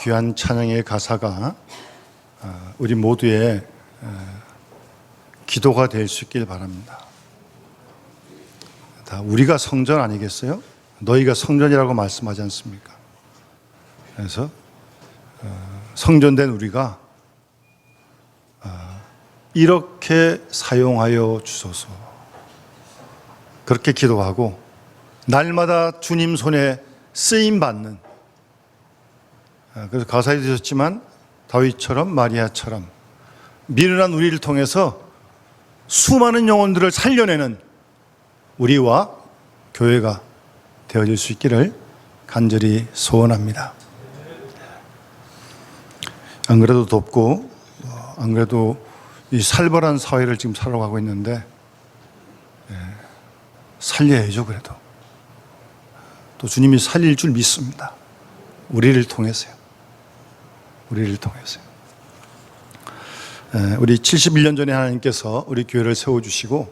귀한 찬양의 가사가 우리 모두의 기도가 될 수 있길 바랍니다. 다 우리가 성전 아니겠어요? 너희가 성전이라고 말씀하지 않습니까? 그래서 성전된 우리가 이렇게 사용하여 주소서, 그렇게 기도하고 날마다 주님 손에 쓰임받는, 그래서 가사에 드셨지만 다윗처럼 마리아처럼 미련한 우리를 통해서 수많은 영혼들을 살려내는 우리와 교회가 되어질 수 있기를 간절히 소원합니다. 안 그래도 덥고 안 그래도 이 살벌한 사회를 지금 살아가고 있는데 살려야죠. 그래도 또 주님이 살릴 줄 믿습니다. 우리를 통해서요. 우리를 통해서요. 우리 71년 전에 하나님께서 우리 교회를 세워주시고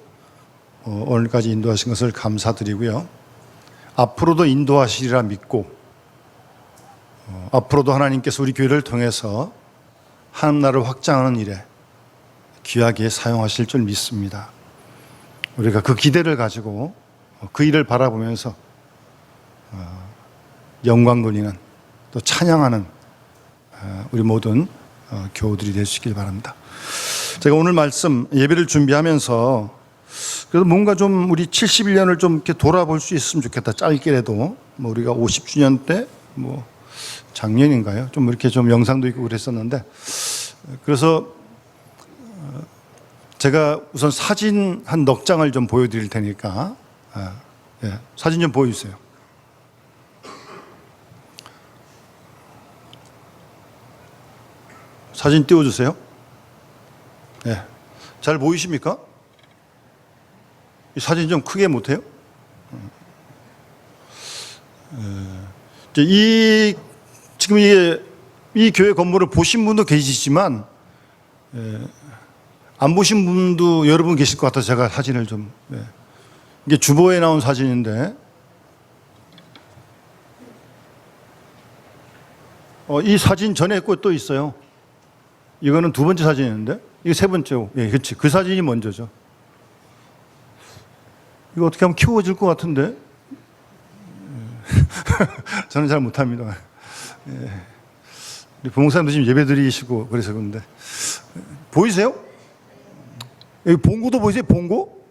오늘까지 인도하신 것을 감사드리고요. 앞으로도 인도하시리라 믿고 앞으로도 하나님께서 우리 교회를 통해서 하나님 나라를 확장하는 일에 귀하게 사용하실 줄 믿습니다. 우리가 그 기대를 가지고 그 일을 바라보면서 영광 돌리는, 또 찬양하는 우리 모든 교우들이 될 수 있길 바랍니다. 제가 오늘 말씀 예배를 준비하면서 그래도 뭔가 좀 우리 71년을 좀 이렇게 돌아볼 수 있으면 좋겠다. 짧게라도 뭐 우리가 50주년 때 뭐 작년인가요? 좀 이렇게 좀 영상도 있고 그랬었는데, 그래서 제가 우선 사진 한 넉 장을 좀 보여드릴 테니까 사진 좀 보여주세요. 사진 띄워주세요. 네. 잘 보이십니까? 이 사진 좀 크게 못해요? 지금 이 교회 건물을 보신 분도 계시지만 안 보신 분도 여러분 계실 것 같아서 제가 사진을 좀, 이게 주보에 나온 사진인데 이 사진 전에 거 또 있어요. 이거는 두 번째 사진인데 이거 세 번째고, 그렇지, 그 사진이 먼저죠. 이거 어떻게 하면 키워질 것 같은데 저는 잘 못합니다. 우리 부목사님도 지금 예배 드리시고 그래서 그런데 보이세요? 여기 봉고도 보이세요? 봉고?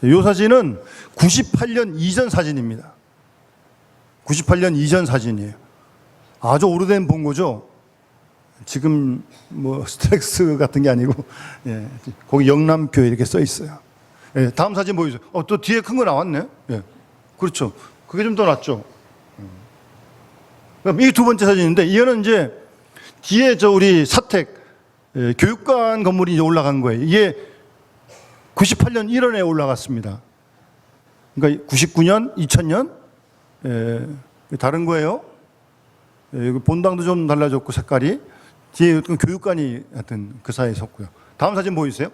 이 사진은 98년 이전 사진입니다. 98년 이전 사진이에요. 아주 오래된 봉고죠. 지금 뭐 스트렉스 같은 게 아니고, 거기 영남교회 이렇게 써 있어요. 다음 사진 보이세요? 또 뒤에 큰 거 나왔네. 그렇죠. 그게 좀 더 낫죠. 이게 두 번째 사진인데, 이거는 이제 뒤에 우리 사택 교육관 건물이 이제 올라간 거예요. 이게 98년 1월에 올라갔습니다. 그러니까 99년, 2000년 다른 거예요. 본당도 좀 달라졌고 색깔이, 뒤에 교육관이 하여튼 그 사이에 섰고요. 다음 사진 보이세요?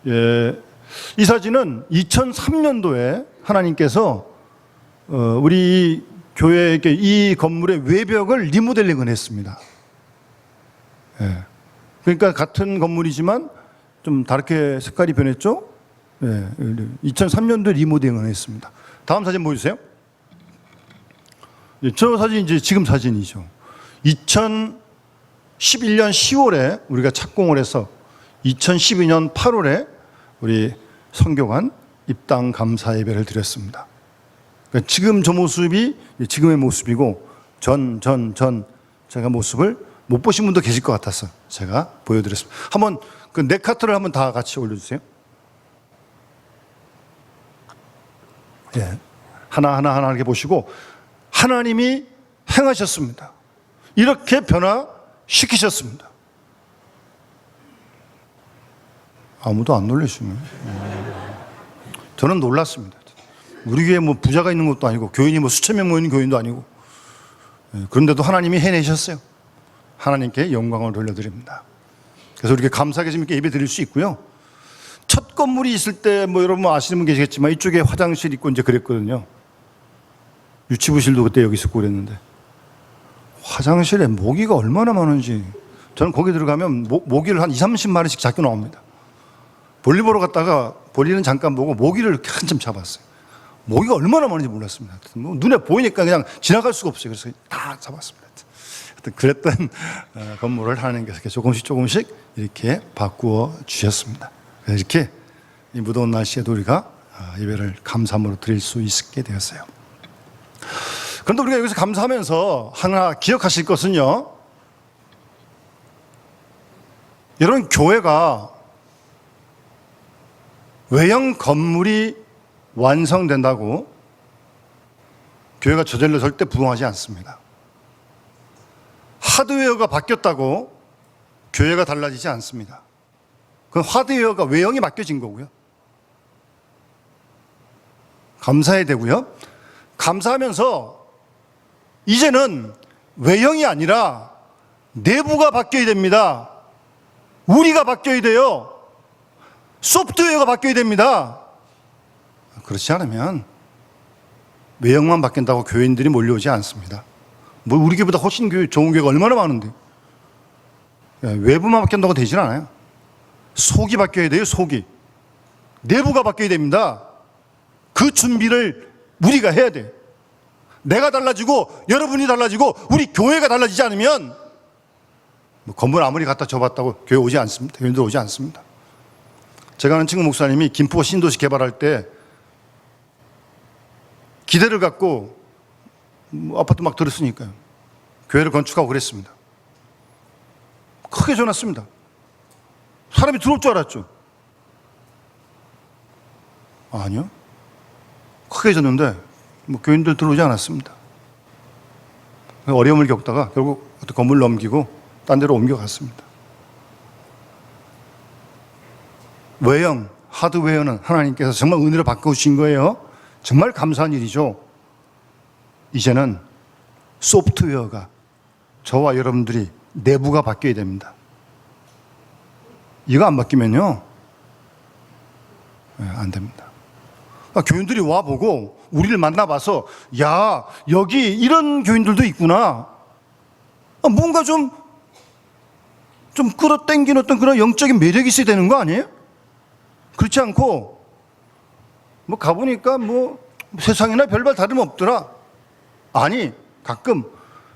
이 사진은 2003년도에 하나님께서 우리 교회에게 이 건물의 외벽을 리모델링을 했습니다. 그러니까 같은 건물이지만 좀 다르게 색깔이 변했죠? 2003년도에 리모델링을 했습니다. 다음 사진 보여주세요. 저 사진이 이제 지금 사진이죠. 2011년 10월에 우리가 착공을 해서 2012년 8월에 우리 선교관 입당 감사 예배를 드렸습니다. 그러니까 지금 저 모습이 지금의 모습이고 제가 모습을 못 보신 분도 계실 것 같아서 제가 보여드렸습니다. 한번 그 네 카트를 한번 다 같이 올려주세요. 하나하나 이렇게 보시고, 하나님이 행하셨습니다. 이렇게 변화시키셨습니다. 아무도 안 놀라시네. 저는 놀랐습니다. 우리 교회에 뭐 부자가 있는 것도 아니고 교인이 뭐 수천 명 모이는 교인도 아니고, 그런데도 하나님이 해내셨어요. 하나님께 영광을 돌려드립니다. 그래서 이렇게 감사하게 재밌게 예배 드릴 수 있고요. 첫 건물이 있을 때 뭐 여러분 아시는 분 계시겠지만 이쪽에 화장실 있고 이제 그랬거든요. 유치부실도 그때 여기 있었고 그랬는데 화장실에 모기가 얼마나 많은지 저는 거기 들어가면 모기를 한 20-30마리씩 잡고 나옵니다. 볼일 보러 갔다가 볼일은 잠깐 보고 모기를 이렇게 한참 잡았어요. 모기가 얼마나 많은지 몰랐습니다. 뭐 눈에 보이니까 그냥 지나갈 수가 없어요. 그래서 다 잡았습니다. 그랬던 건물을 하나님께서 조금씩 이렇게 바꾸어 주셨습니다. 이렇게 이 무더운 날씨에도 우리가 예배를 감사함으로 드릴 수 있게 되었어요. 그런데 우리가 여기서 감사하면서 하나 기억하실 것은요, 여러분, 교회가 외형 건물이 완성된다고 교회가 저절로 절대 부흥하지 않습니다. 하드웨어가 바뀌었다고 교회가 달라지지 않습니다. 그건 하드웨어가 외형이 바뀌어진 거고요. 감사해야 되고요. 감사하면서 이제는 외형이 아니라 내부가 바뀌어야 됩니다. 우리가 바뀌어야 돼요. 소프트웨어가 바뀌어야 됩니다. 그렇지 않으면 외형만 바뀐다고 교인들이 몰려오지 않습니다. 뭐 우리 교회보다 훨씬 좋은 교회가 얼마나 많은데. 외부만 바뀐다고 되질 않아요. 속이 바뀌어야 돼요. 속이. 내부가 바뀌어야 됩니다. 그 준비를 우리가 해야 돼요. 내가 달라지고 여러분이 달라지고 우리 교회가 달라지지 않으면 뭐 건물 아무리 갖다 줘봤다고 교회 오지 않습니다. 교인들 오지 않습니다. 제가 아는 친구 목사님이 김포 신도시 개발할 때 기대를 갖고 아파트 막 들었으니까요. 교회를 건축하고 그랬습니다. 크게 전했습니다. 사람이 들어올 줄 알았죠. 아니요. 크게 졌는데 뭐 교인들 들어오지 않았습니다. 어려움을 겪다가 결국 건물 넘기고 딴 데로 옮겨갔습니다. 외형, 하드웨어는 하나님께서 정말 은혜로 바꿔주신 거예요. 정말 감사한 일이죠. 이제는 소프트웨어가 저와 여러분들이 내부가 바뀌어야 됩니다. 이거 안 바뀌면요, 안 됩니다. 교인들이 와보고 우리를 만나봐서 야, 여기 이런 교인들도 있구나. 뭔가 좀 끌어당기는 어떤 그런 영적인 매력이 있어야 되는 거 아니에요? 그렇지 않고 뭐 가보니까 뭐 세상이나 별반 다름없더라. 아니, 가끔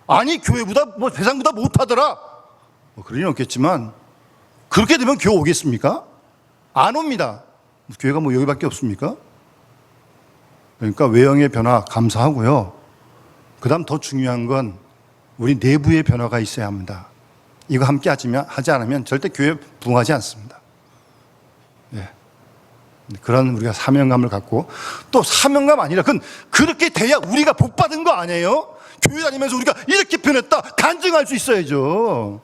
아니 교회보다 뭐 세상보다 못하더라. 뭐 그럴 리는 없겠지만 그렇게 되면 교회 오겠습니까? 안 옵니다. 교회가 뭐 여기밖에 없습니까? 그러니까 외형의 변화 감사하고요. 그 다음 더 중요한 건 우리 내부의 변화가 있어야 합니다. 이거 함께 하지 않으면 절대 교회 부흥하지 않습니다. 예. 그런 우리가 사명감을 갖고, 또 사명감 아니라 그건 그렇게 돼야 우리가 복 받은 거 아니에요? 교회 다니면서 우리가 이렇게 변했다 간증할 수 있어야죠.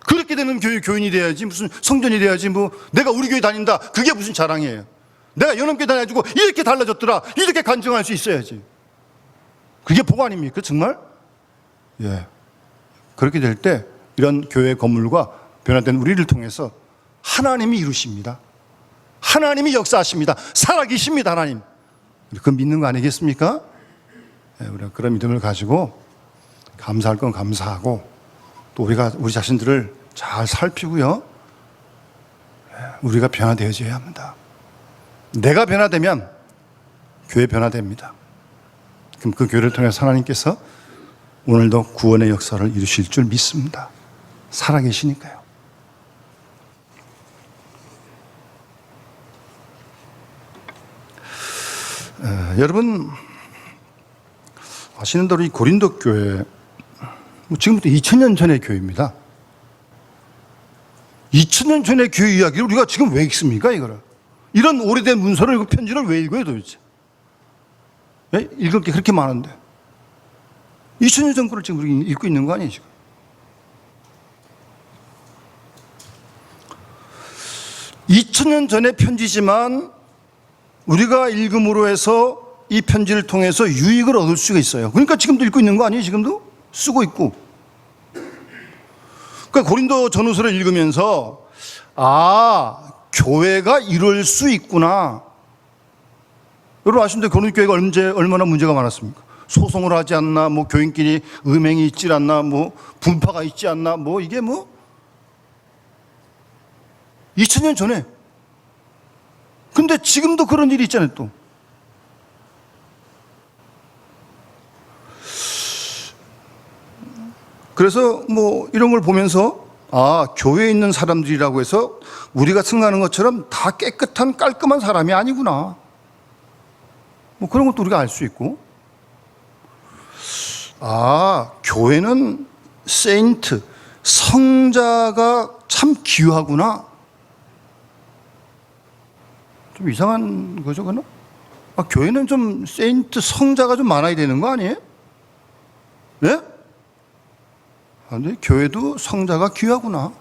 그렇게 되는 교인이 돼야지, 무슨 성전이 돼야지, 뭐 내가 우리 교회 다닌다 그게 무슨 자랑이에요. 내가 연합교회 다녀가지고 이렇게 달라졌더라 이렇게 간증할 수 있어야지. 그게 복 아닙니까 정말? 예. 그렇게 될 때 이런 교회 건물과 변화된 우리를 통해서 하나님이 이루십니다. 하나님이 역사하십니다. 살아계십니다. 하나님. 그 믿는 거 아니겠습니까? 예, 우리가 그런 믿음을 가지고 감사할 건 감사하고, 또 우리가 우리 자신들을 잘 살피고요, 우리가 변화되어져야 합니다. 내가 변화되면 교회 변화됩니다. 그럼 그 교회를 통해서 하나님께서 오늘도 구원의 역사를 이루실 줄 믿습니다. 살아계시니까요. 여러분 아시는 대로 이 고린도 교회, 지금부터 2000년 전의 교회입니다. 2000년 전의 교회 이야기를 우리가 지금 왜 읽습니까? 이거를, 이런 오래된 문서를, 편지를 왜 읽어요 도대체? 예? 읽을 게 그렇게 많은데 2000년 전 거를 지금 우리 읽고 있는 거 아니에요 지금? (2000년) 전의 편지지만 우리가 읽음으로 해서 이 편지를 통해서 유익을 얻을 수가 있어요. 그러니까 지금도 읽고 있는 거 아니에요? 지금도 쓰고 있고. 그러니까 고린도 전후서를 읽으면서 교회가 이럴 수 있구나. 여러분 아시는데 고린도교회가 얼마나 문제가 많았습니까? 소송을 하지 않나, 뭐 교인끼리 음행이 있지 않나, 뭐 분파가 있지 않나, 뭐 이게 뭐 2000년 전에. 근데 지금도 그런 일이 있잖아요, 또. 그래서 뭐 이런 걸 보면서 교회에 있는 사람들이라고 해서 우리가 생각하는 것처럼 다 깨끗한 깔끔한 사람이 아니구나. 뭐 그런 것도 우리가 알 수 있고. 교회는 세인트, 성자가 참 귀하구나. 좀 이상한 거죠, 그는? 교회는 좀 세인트, 성자가 좀 많아야 되는 거 아니에요? 네? 근데 교회도 성자가 귀하구나.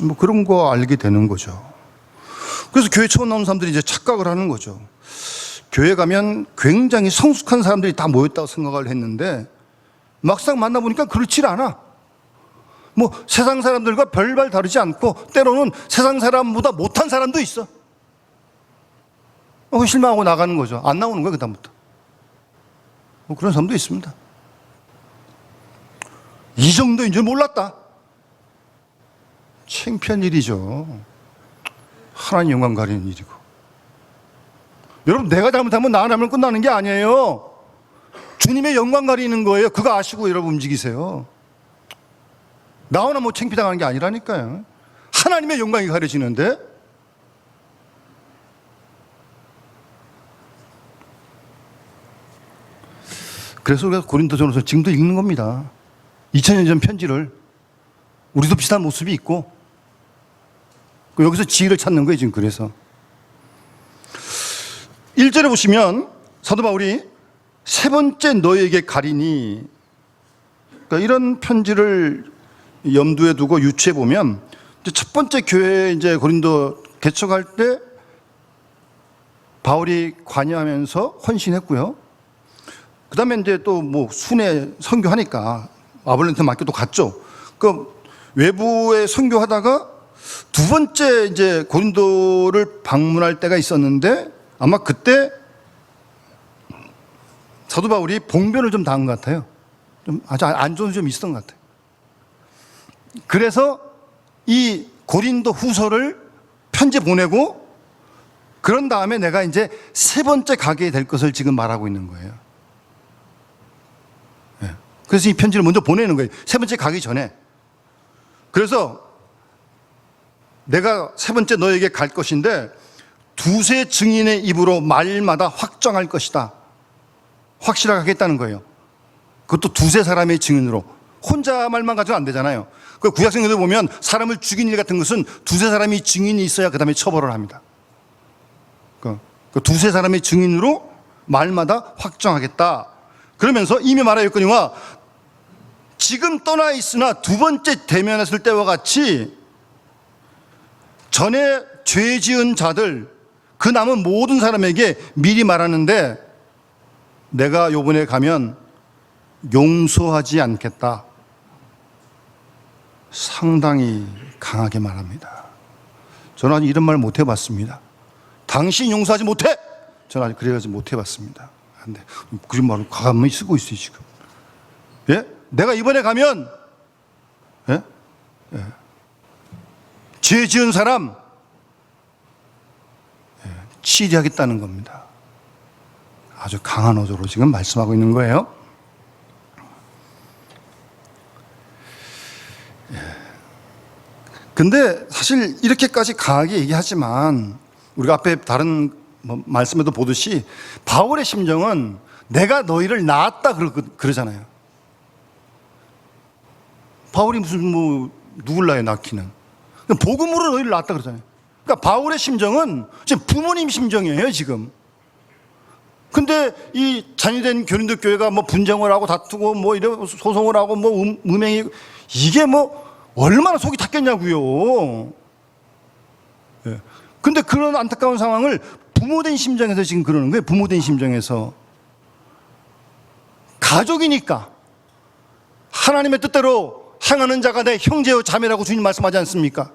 뭐 그런 거 알게 되는 거죠. 그래서 교회 처음 나온 사람들이 이제 착각을 하는 거죠. 교회 가면 굉장히 성숙한 사람들이 다 모였다고 생각을 했는데 막상 만나보니까 그렇지 않아. 뭐 세상 사람들과 별반 다르지 않고 때로는 세상 사람보다 못한 사람도 있어. 실망하고 나가는 거죠. 안 나오는 거야, 그다음부터. 뭐 그런 사람도 있습니다. 이 정도인 줄 몰랐다. 창피한 일이죠. 하나님 영광 가리는 일이고. 여러분, 내가 잘못하면 나 하나면 끝나는 게 아니에요. 주님의 영광 가리는 거예요. 그거 아시고 여러분 움직이세요. 나 하나 뭐 창피당하는 게 아니라니까요. 하나님의 영광이 가려지는데. 그래서 우리가 고린도전서 지금도 읽는 겁니다. 2000년 전 편지를. 우리도 비슷한 모습이 있고 여기서 지혜를 찾는 거예요, 지금. 그래서 1절에 보시면 사도 바울이 세 번째 너에게 가리니, 그러니까 이런 편지를 염두에 두고 유추해 보면 첫 번째 교회 이제 고린도 개척할 때 바울이 관여하면서 헌신했고요. 그 다음에 이제 또 뭐 순회 선교하니까 아볼론한테 맡겨 또 갔죠. 그 외부에 선교하다가 두 번째 이제 고린도를 방문할 때가 있었는데 아마 그때 사도 바울이 봉변을 좀 당한 것 같아요. 좀 아주 안 좋은 점이 있었던 것 같아요. 그래서 이 고린도 후서를 편지 보내고 그런 다음에 내가 이제 세 번째 가게 될 것을 지금 말하고 있는 거예요. 그래서 이 편지를 먼저 보내는 거예요. 세 번째 가기 전에. 그래서 내가 세 번째 너에게 갈 것인데 두세 증인의 입으로 말마다 확정할 것이다. 확실하게 하겠다는 거예요. 그것도 두세 사람의 증인으로. 혼자 말만 가지고 안 되잖아요. 그 구약성경에 보면 사람을 죽인 일 같은 것은 두세 사람이 증인이 있어야 그 다음에 처벌을 합니다. 그 두세 사람의 증인으로 말마다 확정하겠다. 그러면서 이미 말하였거니와 지금 떠나 있으나 두 번째 대면했을 때와 같이 전에 죄 지은 자들 그 남은 모든 사람에게 미리 말하는데 내가 요번에 가면 용서하지 않겠다. 상당히 강하게 말합니다. 저는 아직 이런 말 못 해봤습니다. 당신 용서하지 못해? 저는 아직 그래가지고 못 해봤습니다. 근데 그런 말을 과감히 쓰고 있어요, 지금. 예? 내가 이번에 가면, 예? 예. 죄 지은 사람, 예. 치리하겠다는 겁니다. 아주 강한 어조로 지금 말씀하고 있는 거예요. 예. 근데 사실 이렇게까지 강하게 얘기하지만 우리가 앞에 다른 말씀에도 보듯이 바울의 심정은 내가 너희를 낳았다 그러잖아요. 바울이 무슨 뭐 누굴 낳아요, 낳기는. 복음으로 너희를 낳았다 그러잖아요. 그러니까 바울의 심정은 지금 부모님 심정이에요, 지금. 근데 이 잔이된 고린도 교회가 뭐 분쟁을 하고 다투고 뭐 이런 소송을 하고 뭐 음행이 이게 뭐 얼마나 속이 탔겠냐고요. 예. 근데 그런 안타까운 상황을 부모된 심정에서 지금 그러는 거예요. 부모된 심정에서. 가족이니까 하나님의 뜻대로 행하는 자가 내 형제요 자매라고 주님 말씀하지 않습니까?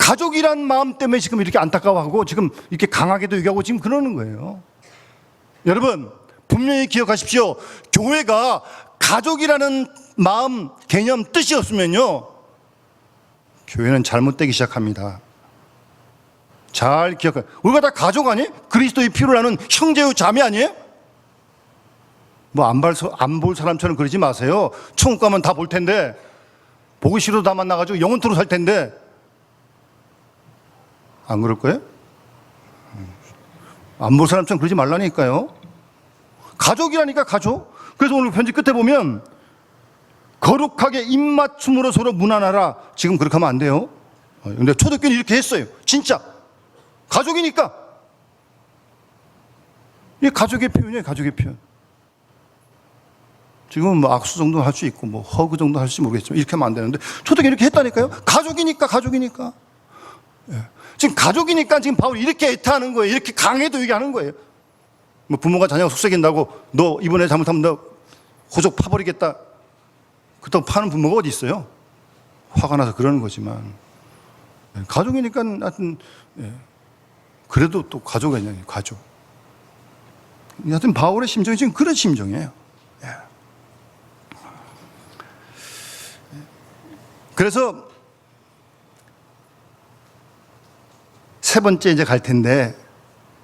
가족이란 마음 때문에 지금 이렇게 안타까워하고 지금 이렇게 강하게도 얘기하고 지금 그러는 거예요. 여러분, 분명히 기억하십시오. 교회가 가족이라는 마음, 개념, 뜻이 없으면요, 교회는 잘못되기 시작합니다. 잘 기억해. 우리가 다 가족 아니에요? 그리스도의 피로 나는 형제요 자매 아니에요? 뭐 안 볼 사람처럼 그러지 마세요. 천국 가면 다 볼 텐데, 보기 싫어도 다 만나가지고 영원토록 살 텐데, 안 그럴 거예요? 안 볼 사람처럼 그러지 말라니까요. 가족이라니까, 가족. 그래서 오늘 편지 끝에 보면 거룩하게 입맞춤으로 서로 문안하라. 지금 그렇게 하면 안 돼요. 근데 초대교회는 이렇게 했어요. 진짜 가족이니까. 이게 가족의 표현이에요. 가족의 표현. 지금은 뭐 악수 정도 할 수 있고 뭐 허그 정도 할지 모르겠지만 이렇게 하면 안 되는데 초대교회 이렇게 했다니까요. 가족이니까. 가족이니까. 예. 지금 가족이니까 지금 바울이 이렇게 애타하는 거예요. 이렇게 강해도 얘기하는 거예요. 뭐 부모가 자녀가 속삭인다고 너 이번에 잘못하면 너 호적 파버리겠다, 그렇다고 파는 부모가 어디 있어요? 화가 나서 그러는 거지만, 가족이니까 하여튼, 그래도 또 가족이 아니에요. 가족. 하여튼 바울의 심정이 지금 그런 심정이에요. 그래서 세 번째 이제 갈 텐데,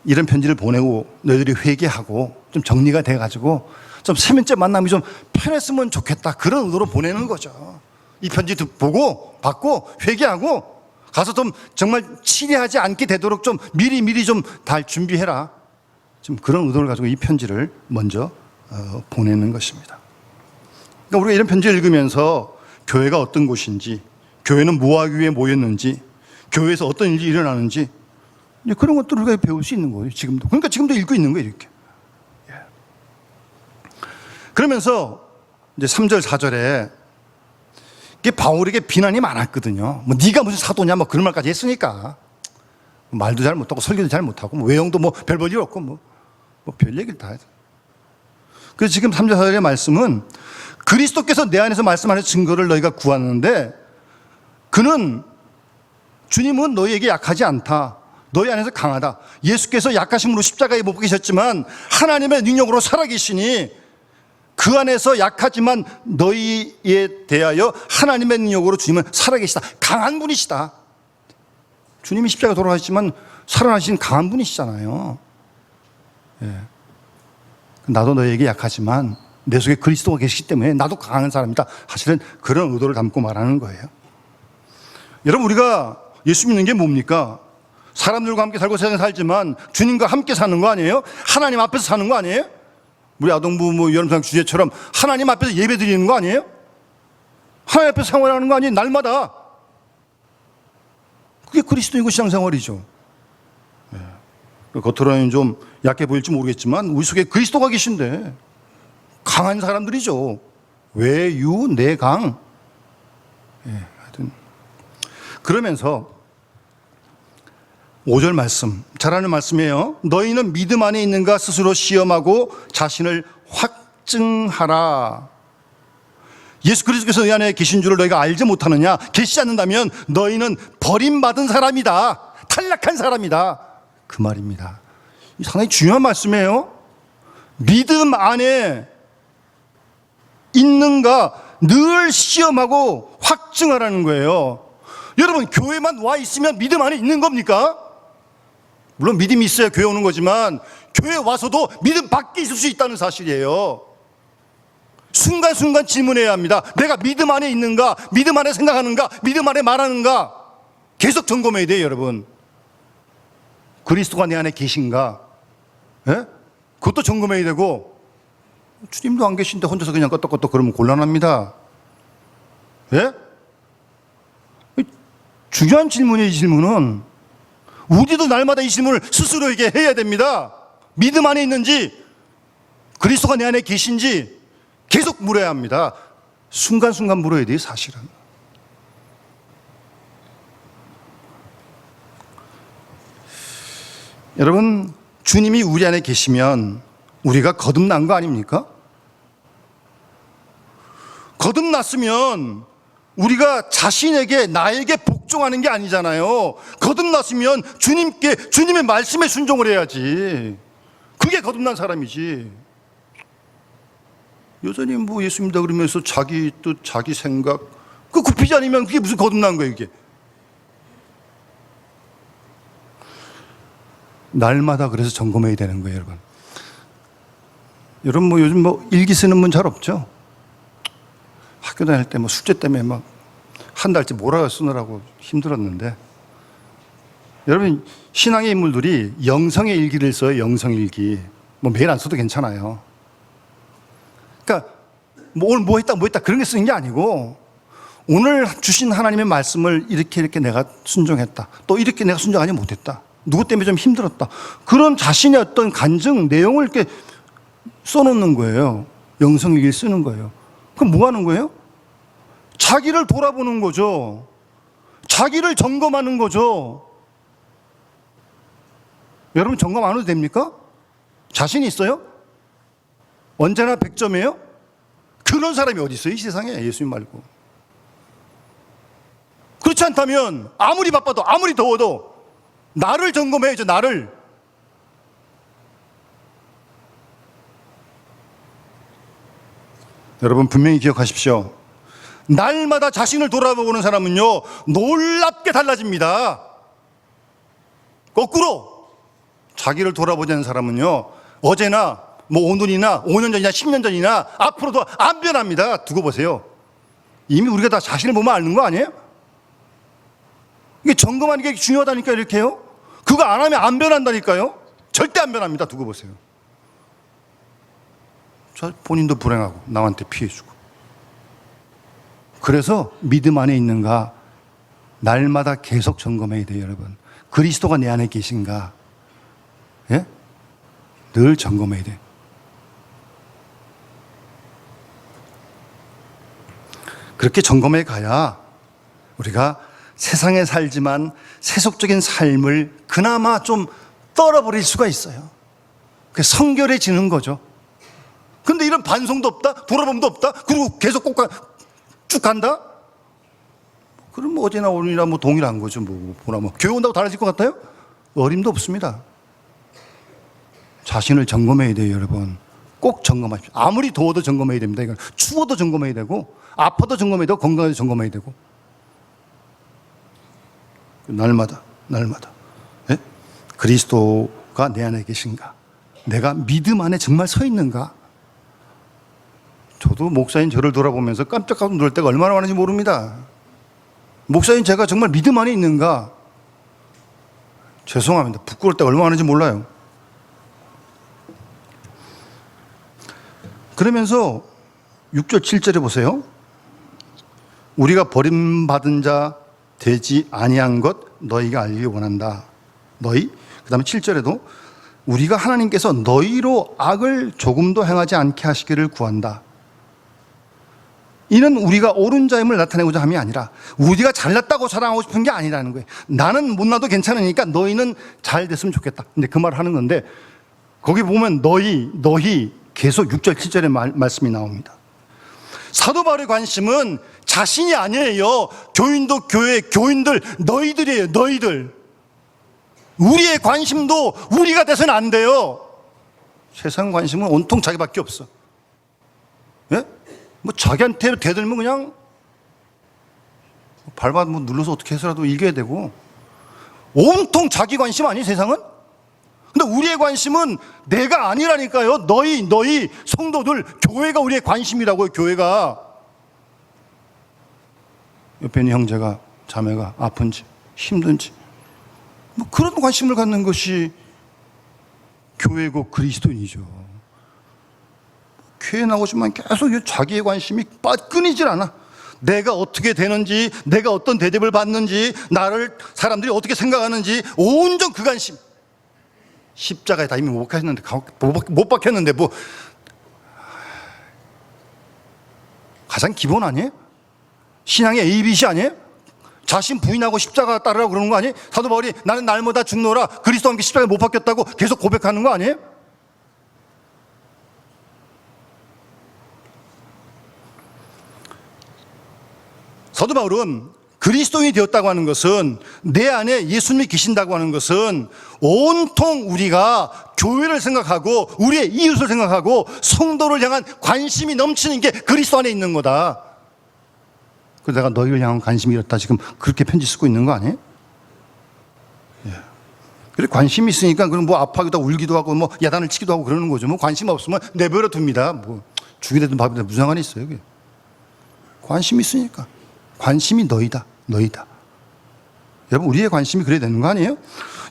이런 편지를 보내고 너희들이 회개하고 좀 정리가 돼가지고 좀 세 번째 만남이 좀 편했으면 좋겠다, 그런 의도로 보내는 거죠. 이 편지 보고 받고 회개하고 가서 좀 정말 치리하지 않게 되도록 좀 미리 좀 다 준비해라, 좀 그런 의도를 가지고 이 편지를 먼저 보내는 것입니다. 그러니까 우리가 이런 편지를 읽으면서 교회가 어떤 곳인지, 교회는 뭐하기 위해 모였는지, 교회에서 어떤 일이 일어나는지, 그런 것들을 우리가 배울 수 있는 거예요. 지금도. 그러니까 지금도 읽고 있는 거예요. 이렇게. 그러면서 이제 3절 4절에 이게 바울에게 비난이 많았거든요. 뭐 네가 무슨 사도냐 뭐 그런 말까지 했으니까, 말도 잘 못하고 설교도 잘 못하고 뭐 외형도 뭐 별 볼 일 없고 뭐 별 얘기를 다 해서. 그래서 지금 3절 4절의 말씀은 그리스도께서 내 안에서 말씀하는 증거를 너희가 구하는데, 그는, 주님은 너희에게 약하지 않다, 너희 안에서 강하다. 예수께서 약하심으로 십자가에 못 박히셨지만 하나님의 능력으로 살아계시니 그 안에서 약하지만 너희에 대하여 하나님의 능력으로 주님은 살아계시다. 강한 분이시다. 주님이 십자가 돌아가셨지만 살아나신 강한 분이시잖아요. 나도 너희에게 약하지만 내 속에 그리스도가 계시기 때문에 나도 강한 사람이다. 사실은 그런 의도를 담고 말하는 거예요. 여러분, 우리가 예수 믿는 게 뭡니까? 사람들과 함께 살고 세상에 살지만 주님과 함께 사는 거 아니에요? 하나님 앞에서 사는 거 아니에요? 우리 아동부 뭐 여름상 주제처럼 하나님 앞에서 예배 드리는 거 아니에요? 하나님 앞에서 생활하는 거 아니에요? 날마다. 그게 그리스도인과 신앙생활이죠. 겉으로는 좀 약해 보일지 모르겠지만 우리 속에 그리스도가 계신데 강한 사람들이죠. 외유내강. 하여튼 그러면서 5절 말씀, 잘하는 말씀이에요. 너희는 믿음 안에 있는가 스스로 시험하고 자신을 확증하라. 예수 그리스도께서 너희 안에 계신 줄을 너희가 알지 못하느냐? 계시지 않는다면 너희는 버림받은 사람이다, 탈락한 사람이다, 그 말입니다. 상당히 중요한 말씀이에요. 믿음 안에 있는가 늘 시험하고 확증하라는 거예요. 여러분, 교회만 와 있으면 믿음 안에 있는 겁니까? 물론 믿음이 있어야 교회 오는 거지만 교회 와서도 믿음 밖에 있을 수 있다는 사실이에요. 순간순간 질문해야 합니다. 내가 믿음 안에 있는가? 믿음 안에 생각하는가? 믿음 안에 말하는가? 계속 점검해야 돼요, 여러분. 그리스도가 내 안에 계신가? 예? 그것도 점검해야 되고, 주님도 안 계신데 혼자서 그냥 껐덕껐덕 그러면 곤란합니다. 예? 중요한 질문이에요. 이 질문은 우리도 날마다 이 질문을 스스로에게 해야 됩니다. 믿음 안에 있는지, 그리스도가 내 안에 계신지 계속 물어야 합니다. 순간순간 물어야 돼요, 사실은. 여러분, 주님이 우리 안에 계시면 우리가 거듭난 거 아닙니까? 거듭났으면 우리가 자신에게, 나에게 복종하는 게 아니잖아요. 거듭났으면 주님의 말씀에 순종을 해야지. 그게 거듭난 사람이지. 여전히 뭐 예수 믿다 그러면서 자기 뜻, 자기 생각, 그 굽히지 않으면 그게 무슨 거듭난 거예요, 이게. 날마다 그래서 점검해야 되는 거예요, 여러분. 여러분 뭐 요즘 뭐 일기 쓰는 분 잘 없죠? 학교 다닐 때 뭐 숙제 때문에 막 한 달째 몰아서 쓰느라고 힘들었는데, 여러분 신앙의 인물들이 영성의 일기를 써요. 영성의 일기. 뭐 매일 안 써도 괜찮아요. 그러니까 뭐 오늘 뭐 했다 그런 게 쓰는 게 아니고, 오늘 주신 하나님의 말씀을 이렇게 내가 순종했다, 또 이렇게 내가 순종하지 못했다, 누구 때문에 좀 힘들었다, 그런 자신의 어떤 간증 내용을 이렇게 써놓는 거예요. 영성일기를 쓰는 거예요. 그럼 뭐 하는 거예요? 자기를 돌아보는 거죠. 자기를 점검하는 거죠. 여러분 점검 안 해도 됩니까? 자신이 있어요? 언제나 100점이에요? 그런 사람이 어디 있어요, 이 세상에? 예수님 말고. 그렇지 않다면 아무리 바빠도 아무리 더워도 나를 점검해야죠. 나를. 여러분 분명히 기억하십시오. 날마다 자신을 돌아보는 사람은요, 놀랍게 달라집니다. 거꾸로 자기를 돌아보지 않는 사람은요, 어제나 뭐 오늘이나 5년 전이나 10년 전이나 앞으로도 안 변합니다. 두고 보세요. 이미 우리가 다 자신을 보면 아는 거 아니에요? 이게 점검하는 게 중요하다니까, 이렇게요. 그거 안 하면 안 변한다니까요. 절대 안 변합니다. 두고 보세요. 저 본인도 불행하고 남한테 피해주고. 그래서 믿음 안에 있는가 날마다 계속 점검해야 돼요, 여러분. 그리스도가 내 안에 계신가, 예? 늘 점검해야 돼요. 그렇게 점검해 가야 우리가 세상에 살지만 세속적인 삶을 그나마 좀 떨어버릴 수가 있어요. 그게 성결해지는 거죠. 근데 이런 반성도 없다, 돌아봄도 없다, 그리고 계속 쭉 간다? 그럼 뭐 어제나 오늘이나 뭐 동일한 거죠. 보나 뭐 교회 온다고 달라질 것 같아요? 어림도 없습니다. 자신을 점검해야 돼요, 여러분. 꼭 점검하십시오. 아무리 더워도 점검해야 됩니다. 이건 추워도 점검해야 되고, 아파도 점검해야 되고, 건강해도 점검해야 되고. 날마다 예? 그리스도가 내 안에 계신가, 내가 믿음 안에 정말 서 있는가. 저도 목사인 저를 돌아보면서 깜짝깜짝 놀랄 때가 얼마나 많은지 모릅니다. 목사인 제가 정말 믿음 안에 있는가, 죄송합니다. 부끄러울 때가 얼마나 많은지 몰라요. 그러면서 6절 7절에 보세요. 우리가 버림받은 자 되지 아니한 것 너희가 알기 원한다. 너희, 그 다음에 7절에도 우리가 하나님께서 너희로 악을 조금도 행하지 않게 하시기를 구한다. 이는 우리가 옳은 자임을 나타내고자 함이 아니라 우리가 잘났다고 자랑하고 싶은 게 아니라는 거예요. 나는 못나도 괜찮으니까 너희는 잘 됐으면 좋겠다. 근데 그 말을 하는 건데, 거기 보면 너희 계속 6절 7절의 말씀이 나옵니다. 사도 바울의 관심은 자신이 아니에요. 교인도 교회 교인들, 너희들이에요. 너희들. 우리의 관심도 우리가 돼서는 안 돼요. 세상 관심은 온통 자기밖에 없어. 예? 뭐 자기한테 대들면 그냥 밟아 뭐 눌러서 어떻게 해서라도 이겨야 되고, 온통 자기 관심 아니 세상은? 근데 우리의 관심은 내가 아니라니까요. 너희 성도들, 교회가 우리의 관심이라고요. 교회가. 옆에 있는 형제가 자매가 아픈지 힘든지 뭐 그런 관심을 갖는 것이 교회고 그리스도인이죠. 교회 나오지만 계속 자기의 관심이 끊이질 않아. 내가 어떻게 되는지, 내가 어떤 대접을 받는지, 나를 사람들이 어떻게 생각하는지 온전 그 관심. 십자가에 다 이미 못 박혔는데 뭐 가장 기본 아니에요? 신앙의 ABC 아니에요? 자신 부인하고 십자가 따르라고 그러는 거 아니에요? 사도 바울이 나는 날마다 죽노라, 그리스도와 함께 십자가에 못 박혔다고 계속 고백하는 거 아니에요? 사도 바울은 그리스도인이 되었다고 하는 것은, 내 안에 예수님이 계신다고 하는 것은 온통 우리가 교회를 생각하고 우리의 이웃을 생각하고 성도를 향한 관심이 넘치는 게 그리스도 안에 있는 거다. 그래서 내가 너희를 향한 관심이 이렇다, 지금 그렇게 편지 쓰고 있는 거 아니에요? 예. 그래, 관심이 있으니까 그럼 뭐 아파하기도 하고 울기도 하고 뭐 야단을 치기도 하고 그러는 거죠. 뭐 관심 없으면 내버려 둡니다. 뭐 죽이든 밥이든 무슨 상관이 있어요. 그게. 관심이 있으니까. 관심이 너희다. 너희다. 여러분, 우리의 관심이 그래야 되는 거 아니에요?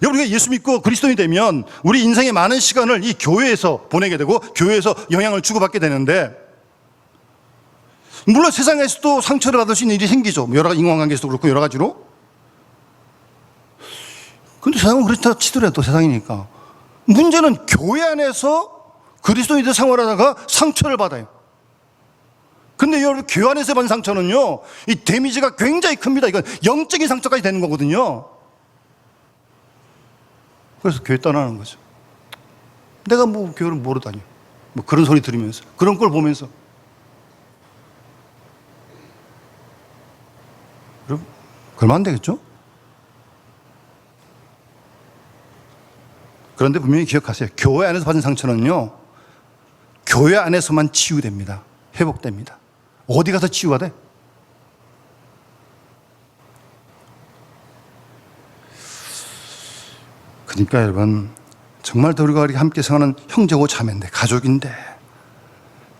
여러분, 우리가 예수 믿고 그리스도인이 되면 우리 인생의 많은 시간을 이 교회에서 보내게 되고 교회에서 영향을 주고받게 되는데, 물론 세상에서도 상처를 받을 수 있는 일이 생기죠. 여러 가지 인간관계에서도 그렇고 여러 가지로. 근데 세상은 그렇다 치더라도 세상이니까. 문제는 교회 안에서 그리스도인들 생활하다가 상처를 받아요. 근데 여러분, 교회 안에서 받은 상처는요, 이 데미지가 굉장히 큽니다. 이건 영적인 상처까지 되는 거거든요. 그래서 교회 떠나는 거죠. 내가 뭐 교회를 뭐로 다녀? 뭐 그런 소리 들으면서, 그런 걸 보면서. 여러분, 그러면 안 되겠죠? 그런데 분명히 기억하세요. 교회 안에서 받은 상처는요, 교회 안에서만 치유됩니다. 회복됩니다. 어디 가서 치유가 돼? 그러니까 여러분, 정말 우리가 함께 생활하는 형제고 자매인데, 가족인데,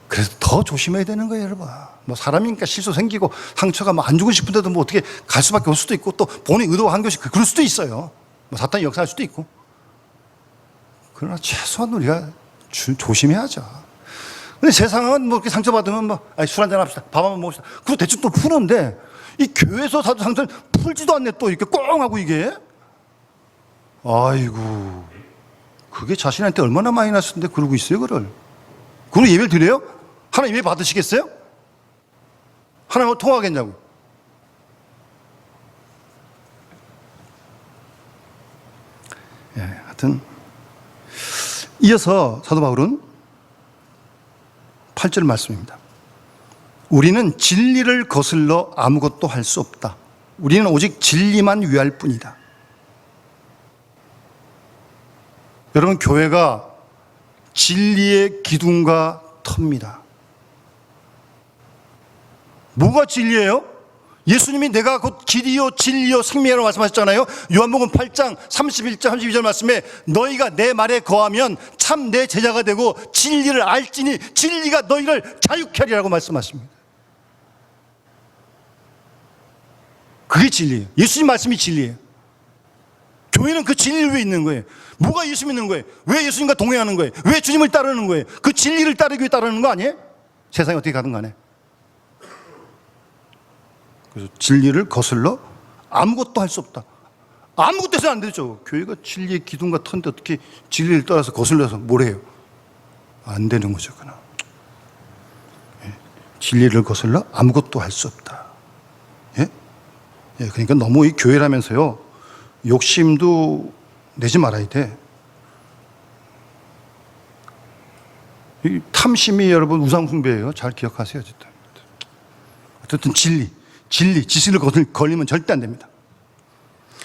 그래서 더 조심해야 되는 거예요, 여러분. 뭐 사람이니까 실수 생기고 상처가 뭐 안 주고 싶은데도 뭐 어떻게 갈 수밖에 없을 수도 있고, 또 본인 의도가 한 것이 그럴 수도 있어요. 뭐 사탄이 역사할 수도 있고. 그러나 최소한 우리가 조심해야죠. 근데 세상은 뭐 이렇게 상처받으면 뭐 술 한잔 합시다, 밥 한번 먹읍시다, 그리고 대충 또 푸는데, 이 교회에서 상처를 풀지도 않네. 또 이렇게 꽁 하고 이게. 아이고, 그게 자신한테 얼마나 마이너스인데 그러고 있어요, 그걸. 그리고 예배를 드려요? 하나님 예배 받으시겠어요? 하나님하고 통화하겠냐고. 예, 하여튼 이어서 사도 바울은 8절 말씀입니다. 우리는 진리를 거슬러 아무것도 할 수 없다. 우리는 오직 진리만 위할 뿐이다. 여러분, 교회가 진리의 기둥과 터입니다. 뭐가 진리예요? 예수님이 내가 곧 길이요 진리요 생명이라고 말씀하셨잖아요. 요한복음 8장 31절 32절 말씀에 너희가 내 말에 거하면 참 내 제자가 되고 진리를 알지니 진리가 너희를 자유케 하리라고 말씀하십니다. 그게 진리예요. 예수님 말씀이 진리예요. 교회는 그 진리 위에 있는 거예요. 뭐가 예수 믿는 거예요? 왜 예수님과 동행하는 거예요? 왜 주님을 따르는 거예요? 그 진리를 따르기 위해 따르는 거 아니에요? 세상이 어떻게 가든 간에. 그래서 진리를 거슬러 아무것도 할 수 없다. 아무것도 해서는 안 되죠. 교회가 진리의 기둥과 터인데 어떻게 진리를 따라서 거슬러서 뭘 해요? 안 되는 거죠. 그냥. 진리를 거슬러 아무것도 할 수 없다. 예? 예, 그러니까 너무 이 교회라면서요, 욕심도 내지 말아야 돼. 이 탐심이 여러분 우상숭배예요. 잘 기억하세요. 어쨌든 진리를 걸리면 절대 안 됩니다.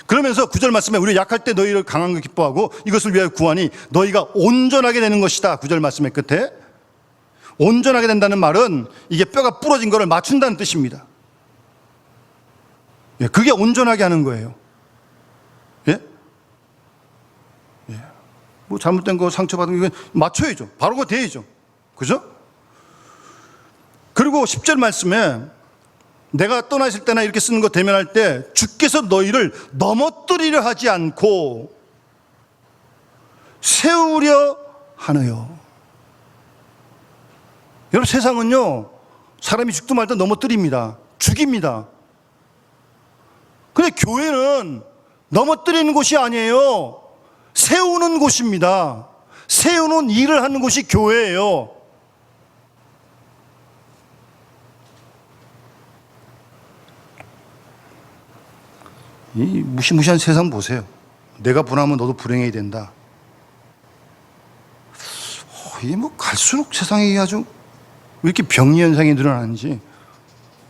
그러면서 9절 말씀에 우리 약할 때 너희를 강한 걸 기뻐하고 이것을 위하여 구하니 너희가 온전하게 되는 것이다. 9절 말씀의 끝에 온전하게 된다는 말은 이게 뼈가 부러진 거를 맞춘다는 뜻입니다. 예, 그게 온전하게 하는 거예요. 예? 예. 뭐 잘못된 거 상처받은 거 맞춰야죠. 바로 그거 돼야죠. 그죠? 그리고 10절 말씀에 내가 떠나 있을 때나 이렇게 쓰는 거 대면할 때 주께서 너희를 넘어뜨리려 하지 않고 세우려 하네요. 여러분, 세상은요, 사람이 죽든 말든 넘어뜨립니다. 죽입니다. 근데 교회는 넘어뜨리는 곳이 아니에요. 세우는 곳입니다. 세우는 일을 하는 곳이 교회예요. 이 무시무시한 세상 보세요. 내가 불행하면 너도 불행해야 된다. 이게 뭐 갈수록 세상이 아주 왜 이렇게 병리 현상이 늘어나는지.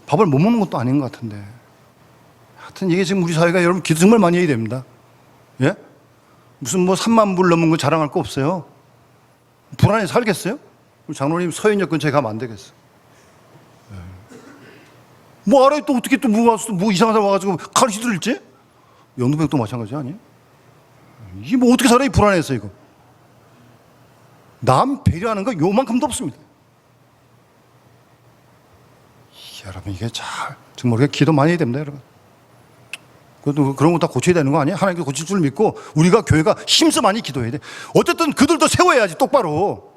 밥을 못 먹는 것도 아닌 것 같은데. 하여튼 이게 지금 우리 사회가 여러분 기도 정말 많이 해야 됩니다. 예? 무슨 뭐 3만 불 넘은 거 자랑할 거 없어요. 불안해 살겠어요? 우리 장로님 서현역 근처에 가면 안 되겠어. 뭐 알아요? 또 어떻게 또 뭐 이상한 사람 와가지고 칼 휘두를지? 영등백도 마찬가지 아니에요? 이게 뭐 어떻게 살아요? 불안해서 이거. 남 배려하는 거 요만큼도 없습니다. 여러분 이게 정말 우리가 기도 많이 해야 됩니다, 여러분. 그런 거 다 고쳐야 되는 거 아니에요? 하나님께 고칠 줄 믿고 우리가 교회가 힘써 많이 기도해야 돼. 어쨌든 그들도 세워야지 똑바로.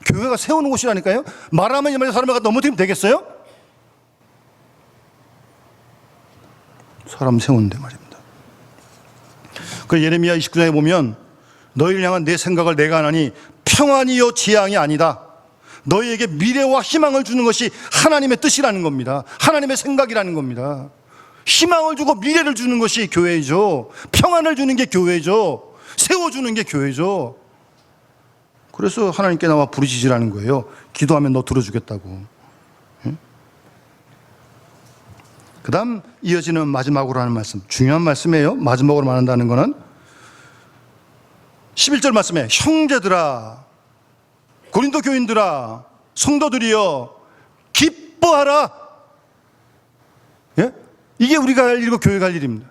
교회가 세우는 곳이라니까요. 말하면 이만 사람을 갖다 넘어뜨리면 되겠어요? 사람 세우는데 말입니다. 그 예레미야 29장에 보면 너희를 향한 내 생각을 내가 하나니 평안이요 지향이 아니다. 너희에게 미래와 희망을 주는 것이 하나님의 뜻이라는 겁니다. 하나님의 생각이라는 겁니다. 희망을 주고 미래를 주는 것이 교회죠. 평안을 주는 게 교회죠. 세워주는 게 교회죠. 그래서 하나님께 나와 부르짖으라는 거예요. 기도하면 너 들어주겠다고. 그 다음 이어지는 마지막으로 하는 말씀, 중요한 말씀이에요. 마지막으로 말한다는 거는 11절 말씀에 형제들아, 고린도 교인들아, 성도들이여 기뻐하라. 예? 이게 우리가 할 일이고 교회가 할 일입니다.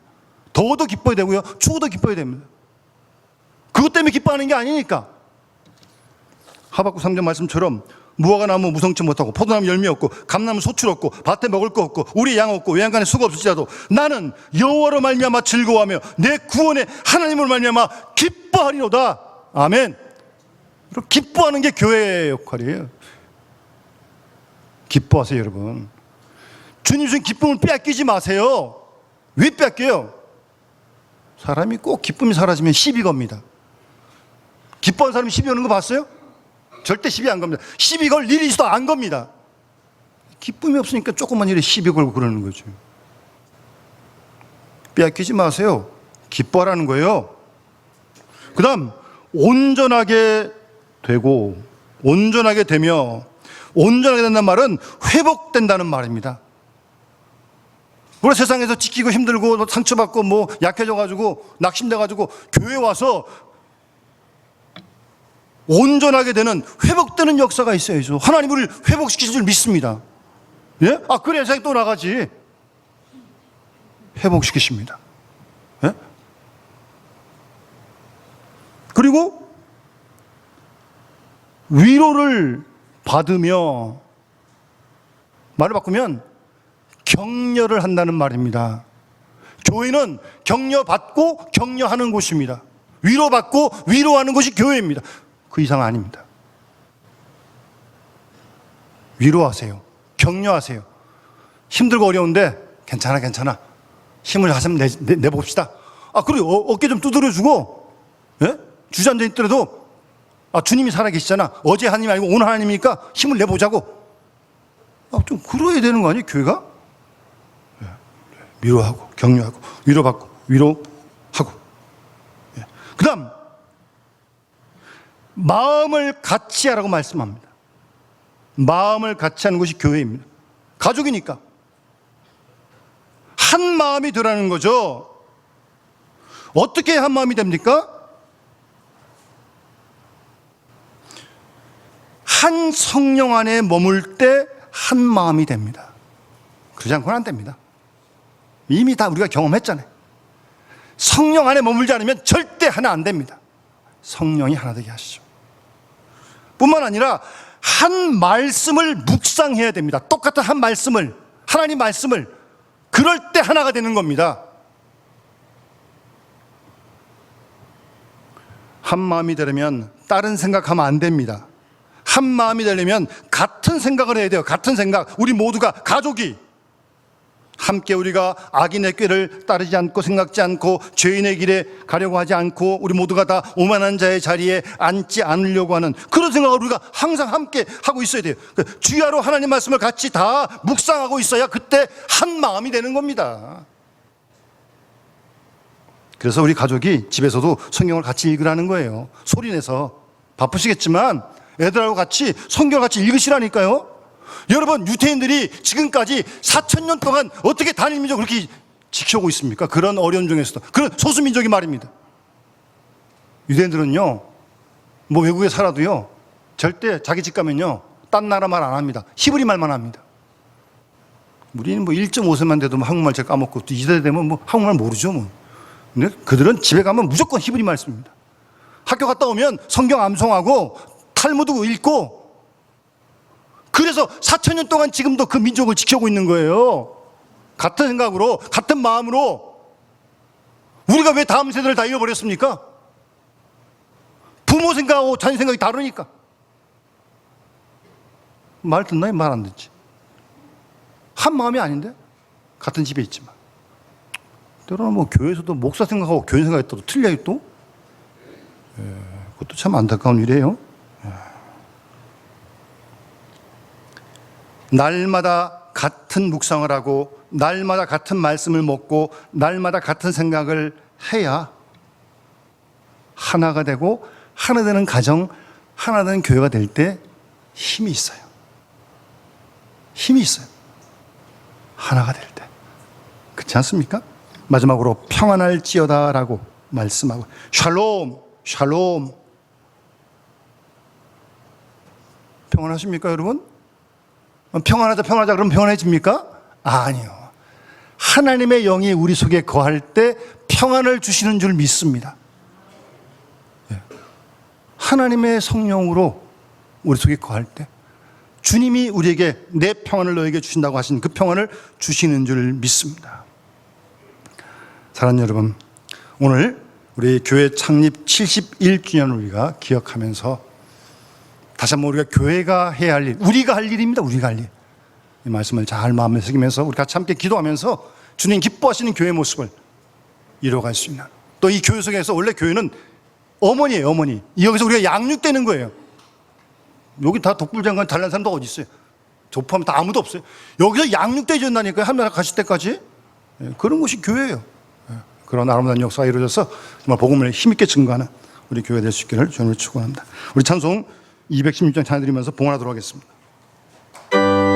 더워도 기뻐야 되고요, 추워도 기뻐야 됩니다. 그것 때문에 기뻐하는 게 아니니까. 하박국 3장 말씀처럼 무화과 나무 무성치 못하고 포도나무 열매 없고 감나무 소출 없고 밭에 먹을 거 없고 우리 양 없고 외양간에 수가 없을지라도 나는 여호와로 말미암아 즐거워하며 내 구원의 하나님으로 말미암아 기뻐하리로다. 아멘. 기뻐하는 게 교회의 역할이에요. 기뻐하세요, 여러분. 주님 주신 기쁨을 빼앗기지 마세요. 왜 빼앗겨요? 사람이 꼭 기쁨이 사라지면 시비 겁니다. 기뻐하는 사람이 시비 거는 거 봤어요? 절대 시비 안 겁니다. 시비 걸 일이 있어도 안 겁니다. 기쁨이 없으니까 조금만 일에 시비 걸고 그러는 거죠. 빼앗기지 마세요. 기뻐하라는 거예요. 그 다음 온전하게 되고, 온전하게 되며, 온전하게 된다는 말은 회복된다는 말입니다. 우리 세상에서 지키고 힘들고 상처받고 뭐 약해져가지고 낙심돼가지고 교회 와서 온전하게 되는, 회복되는 역사가 있어야죠. 하나님 우리를 회복시키실 줄 믿습니다. 예? 그래 세상에 또 나가지. 회복시키십니다. 예? 그리고 위로를 받으며, 말을 바꾸면 격려를 한다는 말입니다. 교회는 격려받고 격려하는 곳입니다. 위로받고 위로하는 것이 교회입니다. 그 이상 아닙니다. 위로하세요. 격려하세요. 힘들고 어려운데 괜찮아. 힘을 한번 내봅시다. 그리고 어깨 좀 두드려주고, 예? 주저앉아 있더라도 주님이 살아계시잖아. 어제 하나님이 아니고 오늘 하나님이니까 힘을 내보자고. 좀 그러야 되는 거 아니에요, 교회가? 예. 위로하고 격려하고 위로받고 위로하고. 예. 그 다음 마음을 같이 하라고 말씀합니다. 마음을 같이 하는 것이 교회입니다. 가족이니까 한 마음이 되라는 거죠. 어떻게 한 마음이 됩니까? 한 성령 안에 머물 때 한 마음이 됩니다. 그러지 않고는 안 됩니다. 이미 다 우리가 경험했잖아요. 성령 안에 머물지 않으면 절대 하나 안 됩니다. 성령이 하나 되게 하시죠. 뿐만 아니라 한 말씀을 묵상해야 됩니다. 똑같은 한 말씀을, 하나님 말씀을. 그럴 때 하나가 되는 겁니다. 한 마음이 되려면 다른 생각하면 안 됩니다. 한 마음이 되려면 같은 생각을 해야 돼요. 같은 생각. 우리 모두가, 가족이 함께 우리가 악인의 꾀를 따르지 않고 생각지 않고 죄인의 길에 가려고 하지 않고 우리 모두가 다 오만한 자의 자리에 앉지 않으려고 하는 그런 생각을 우리가 항상 함께 하고 있어야 돼요. 주야로 하나님 말씀을 같이 다 묵상하고 있어야 그때 한 마음이 되는 겁니다. 그래서 우리 가족이 집에서도 성경을 같이 읽으라는 거예요. 소리내서. 바쁘시겠지만 애들하고 같이 성경을 같이 읽으시라니까요. 여러분, 유대인들이 지금까지 4,000년 동안 어떻게 단일 민족을 그렇게 지켜오고 있습니까? 그런 어려운 중에서도. 그런 소수민족이 말입니다. 유대인들은요, 뭐 외국에 살아도요, 절대 자기 집 가면요, 딴 나라 말 안 합니다. 히브리 말만 합니다. 우리는 뭐 1.5세만 돼도 뭐 한국말 잘 까먹고, 또 2세 되면 뭐 한국말 모르죠, 뭐. 근데 그들은 집에 가면 무조건 히브리 말 씁니다. 학교 갔다 오면 성경 암송하고 탈무드 읽고, 그래서 4,000년 동안 지금도 그 민족을 지켜오고 있는 거예요. 같은 생각으로, 같은 마음으로. 우리가 왜 다음 세대를 다 잃어버렸습니까? 부모 생각하고 자녀 생각이 다르니까. 말 듣나요? 말 안 듣지. 한 마음이 아닌데? 같은 집에 있지만. 때로는 뭐 교회에서도 목사 생각하고 교인 생각이 또 틀려요, 또? 그것도 참 안타까운 일이에요. 날마다 같은 묵상을 하고, 날마다 같은 말씀을 먹고, 날마다 같은 생각을 해야 하나가 되고, 하나 되는 가정, 하나 되는 교회가 될 때 힘이 있어요. 힘이 있어요. 하나가 될 때. 그렇지 않습니까? 마지막으로 평안할지어다라고 말씀하고, 샬롬, 샬롬. 평안하십니까, 여러분? 평안하자, 평안하자 그러면 평안해집니까? 아니요. 하나님의 영이 우리 속에 거할 때 평안을 주시는 줄 믿습니다. 하나님의 성령으로 우리 속에 거할 때 주님이 우리에게 내 평안을 너에게 주신다고 하신 그 평안을 주시는 줄 믿습니다. 사랑하는 여러분, 오늘 우리 교회 창립 71주년을 우리가 기억하면서 다시 한번 우리가 교회가 해야 할 일, 우리가 할 일입니다. 우리가 할 일. 이 말씀을 잘 마음에 새기면서 우리 같이 함께 기도하면서 주님 기뻐하시는 교회 모습을 이뤄갈 수 있는, 또 이 교회 속에서 원래 교회는 어머니예요, 어머니. 여기서 우리가 양육되는 거예요. 여기 다 독불장관 잘난 사람도 어디 있어요? 저 포함 다 아무도 없어요. 여기서 양육되어야 된다니까요. 하나님 가실 때까지. 그런 곳이 교회예요. 그런 아름다운 역사가 이루어져서 정말 복음을 힘있게 증거하는 우리 교회가 될 수 있기를 주님을 축원합니다. 우리 찬송 216장 찬양드리면서 봉헌하도록 하겠습니다.